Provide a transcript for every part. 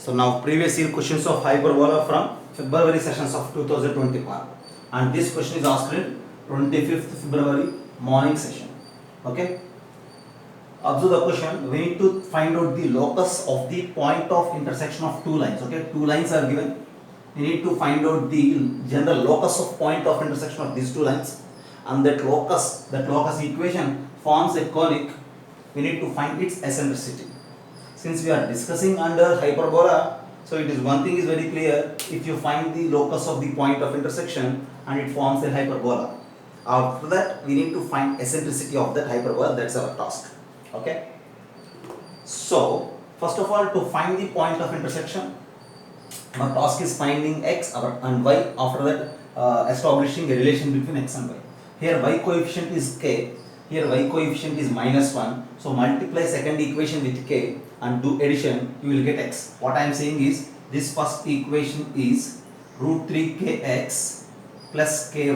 So now previous year questions of hyperbola from February sessions of 2021, and this question is asked in 25th February morning session. Okay. Observe the question. We need to find out the locus of the point of intersection of two lines. Okay, two lines are given. We need to find out the general locus of point of intersection of these two lines, and that locus equation forms a conic. We need to find its eccentricity. Since we are discussing under hyperbola, so it is one thing is very clear. If you find the locus of the point of intersection and it forms a hyperbola, after that we need to find eccentricity of that hyperbola. That's our task. Okay. So first of all, to find the point of intersection, our task is finding x and y. After that, establishing a relation between x and y. Here y coefficient is k. Here y coefficient is -1. So multiply second equation with k and do addition. You will get x. What I am saying is this first equation is √3kx plus ky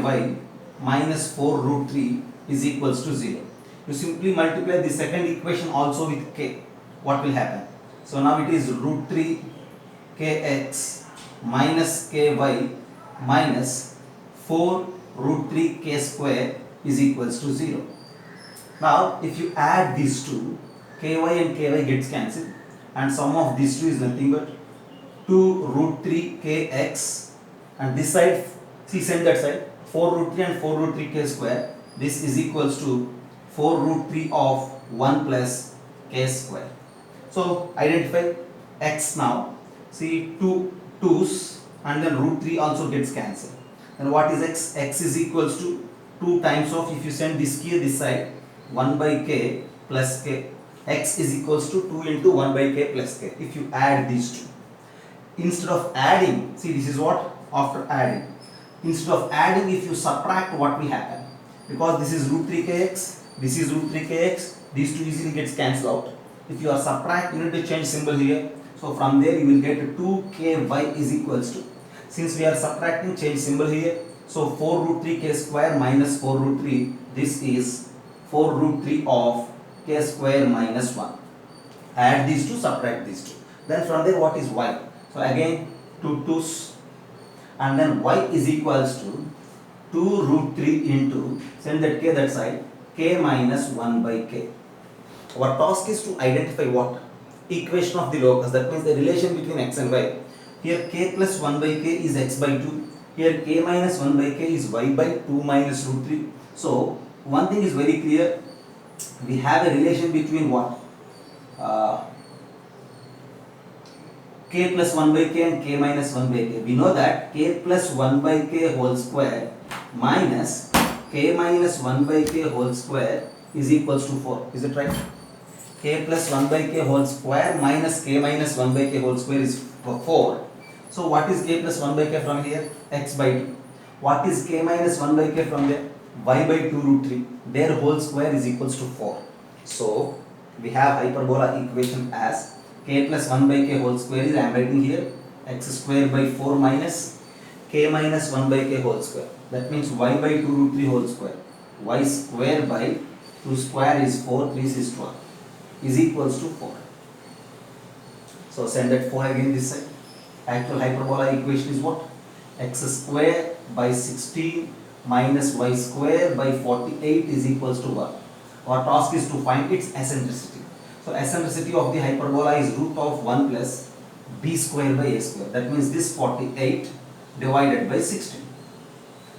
minus 4√3 is equals to 0. You simply multiply the second equation also with k. What will happen? So now it is √3kx minus ky minus 4√3k square is equals to 0. Now if you add these two, ky and ky gets cancelled, and sum of these two is nothing but 2√3kx, and this side, see, send that side, 4√3 and 4√3k square. This is equals to 4√3 of 1 plus k square. So identify x now. See, two 2's and then √3 also gets cancelled. Then what is x? X is equals to 2 times of, if you send this here this side, 1 by k plus k. X is equals to 2 into 1 by k plus k. If you add these two, instead of adding, see, this is what after adding. Instead of adding, if you subtract, what will happen? Because this is √3kx, this is √3kx, these two easily gets cancelled out. If you are subtract, you need to change symbol here. So from there you will get 2ky is equals to, since we are subtracting, change symbol here. So 4√3k square minus 4√3, this is 4√3 of k square minus 1. Add these two, subtract these two. Then from there what is y? So again 2 2's, and then y is equals to 2√3 into, send that k that side, k minus 1 by k. Our task is to identify what? Equation of the locus, that means the relation between x and y. Here k plus 1 by k is x by 2. Here k minus 1 by k is y by 2 minus √3. So one thing is very clear. We have a relation between what? K plus 1 by k and k minus 1 by k. We know that k plus 1 by k whole square minus k minus 1 by k whole square is equals to 4. Is it right? K plus 1 by k whole square minus k minus 1 by k whole square is 4. So what is k plus 1 by k from here? X by 2. What is k minus 1 by k from there? Y by 2√3. Their whole square is equals to 4. So we have hyperbola equation as k plus 1 by k whole square is, I am writing here, x square by 4 minus k minus 1 by k whole square. That means y by 2√3 whole square. Y square by 2 square is 4, 3 is 12, is equals to 4. So send that 4 again this side. Actual hyperbola equation is what? X square by 16 minus y square by 48 is equals to 1. Our task is to find its eccentricity. So eccentricity of the hyperbola is root of 1 plus b square by a square. That means this 48 divided by 16.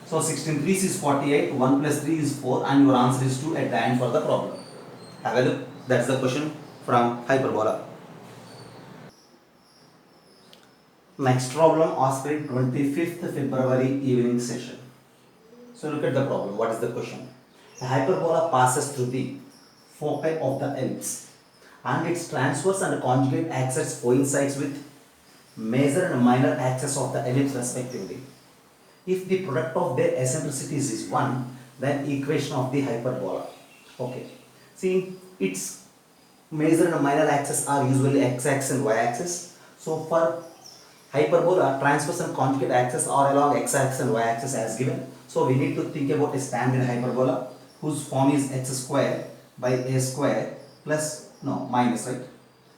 So 16 3 is 48, 1 plus 3 is 4, and your answer is 2 at the end for the problem. Have a look. That's the question from hyperbola. Next problem asked in 25th February evening session. So look at the problem. What is the question? A hyperbola passes through the foci of the ellipse, and its transverse and conjugate axis coincides with major and minor axis of the ellipse respectively. If the product of their eccentricities is 1, then equation of the hyperbola. Okay. See, its major and minor axis are usually x-axis and y-axis. So for hyperbola, transverse and conjugate axis are along x-axis and y-axis as given. So we need to think about a standard hyperbola whose form is x square by a square plus, no, minus, right?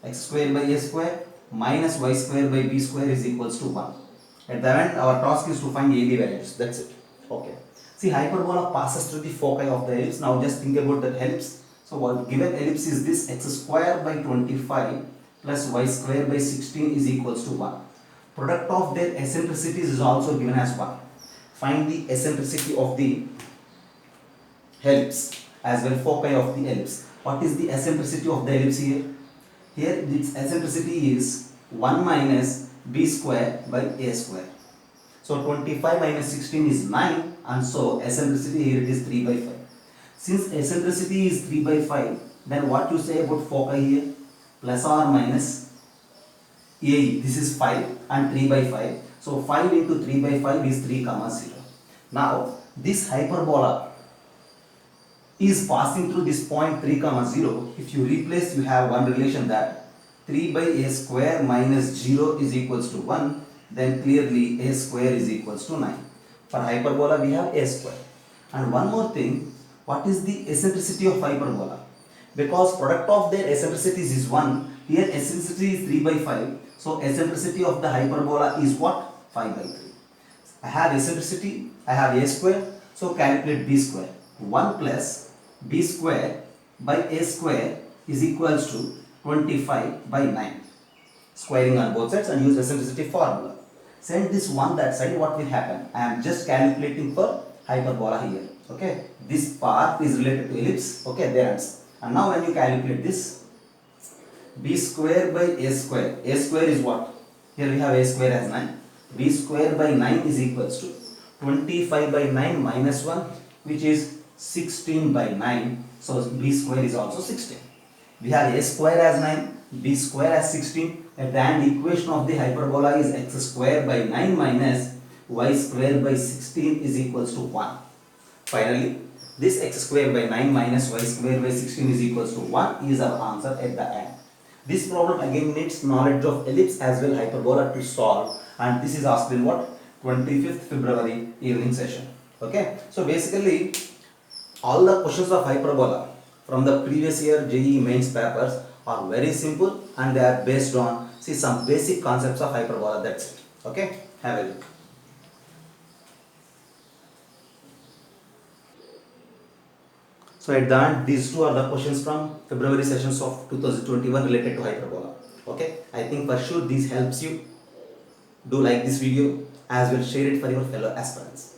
X square by a square minus y square by b square is equals to 1. At the end, our task is to find AB values. That's it. Okay. See, hyperbola passes through the foci of the ellipse. Now just think about that ellipse. So what given ellipse is this: x square by 25 plus y square by 16 is equals to 1. Product of their eccentricities is also given as 1. Find the eccentricity of the ellipse as well foci of the ellipse. What is the eccentricity of the ellipse here? Here its eccentricity is 1 minus b square by a square. So 25 minus 16 is 9, and so eccentricity here it is 3 by 5. Since eccentricity is 3 by 5, then what you say about foci here? Plus or minus a, this is 5 and 3 by 5. So 5 into 3 by 5 is 3 comma 0. Now this hyperbola is passing through this point 3 comma 0. If you replace, you have one relation that 3 by a square minus 0 is equals to 1. Then clearly a square is equals to 9. For hyperbola we have a square. And one more thing, what is the eccentricity of hyperbola? Because product of their eccentricities is 1, here eccentricity is 3 by 5. So eccentricity of the hyperbola is what? 5 by 3. I have eccentricity, I have a square, so calculate b square. 1 plus b square by a square is equals to 25 by 9. Squaring on both sides and use eccentricity formula. Send this one that side, what will happen? I am just calculating for hyperbola here. Okay, this part is related to ellipse. Okay, there answer. And now when you calculate this, b square by a square is what? Here we have a square as 9. B square by 9 is equals to 25 by 9 minus 1, which is 16 by 9. So b square is also 16. We have a square as 9, b square as 16. At the end equation of the hyperbola is x square by 9 minus y square by 16 is equals to 1. Finally, this x square by 9 minus y square by 16 is equals to 1 is our answer at the end. This problem again needs knowledge of ellipse as well hyperbola to solve, and this is asked in what? 25th February evening session. Okay, so basically all the questions of hyperbola from the previous year JEE mains papers are very simple and they are based on some basic concepts of hyperbola. That's it. Okay, have a look. So at the end, these two are the questions from February sessions of 2021 related to hyperbola. Okay, I think for sure this helps you. Do like this video as well, share it for your fellow aspirants.